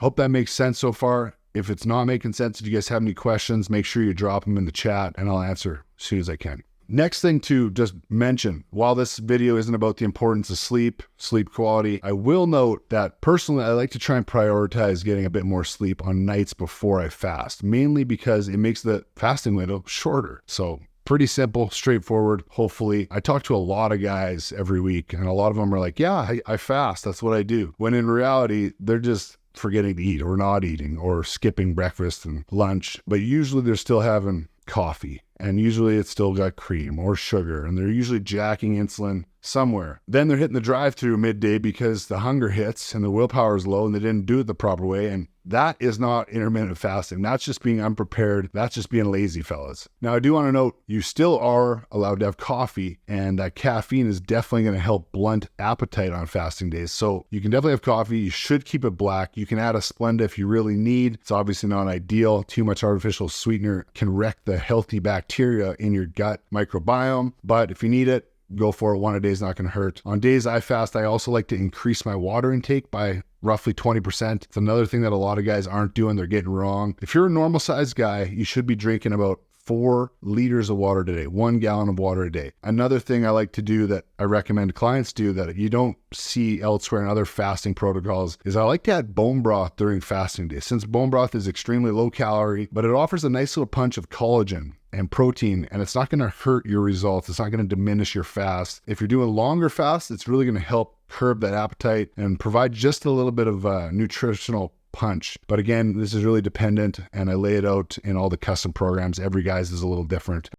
Hope that makes sense so far. If it's not making sense, if you guys have any questions, make sure you drop them in the chat and I'll answer as soon as I can. Next thing to just mention, while this video isn't about the importance of sleep quality, I will note that personally, I like to try and prioritize getting a bit more sleep on nights before I fast, mainly because it makes the fasting window shorter. So pretty simple, straightforward. Hopefully, I talk to a lot of guys every week and a lot of them are like, yeah, I fast. That's what I do. When in reality, they're just forgetting to eat or not eating or skipping breakfast and lunch. But usually they're still having coffee. And usually it's still got cream or sugar, and they're usually jacking insulin somewhere. Then they're hitting the drive-thru midday because the hunger hits and the willpower is low and they didn't do it the proper way. And that is not intermittent fasting. That's just being unprepared. That's just being lazy, fellas. Now, I do want to note, you still are allowed to have coffee, and that caffeine is definitely going to help blunt appetite on fasting days. So you can definitely have coffee. You should keep it black. You can add a Splenda if you really need. It's obviously not ideal. Too much artificial sweetener can wreck the healthy bacteria in your gut microbiome. But if you need it, go for it. One a day is not going to hurt. On days I fast, I also like to increase my water intake by roughly 20%. It's another thing that a lot of guys aren't doing. They're getting wrong. If you're a normal sized guy, you should be drinking about 4 liters of water a day, 1 gallon of water a day. Another thing I like to do that I recommend clients do that you don't see elsewhere in other fasting protocols is I like to add bone broth during fasting days. Since bone broth is extremely low calorie, but it offers a nice little punch of collagen and protein, and it's not going to hurt your results. It's not going to diminish your fast. If you're doing longer fasts, it's really going to help curb that appetite and provide just a little bit of nutritional punch. But again, this is really dependent, and I lay it out in all the custom programs. Every guy's is a little different.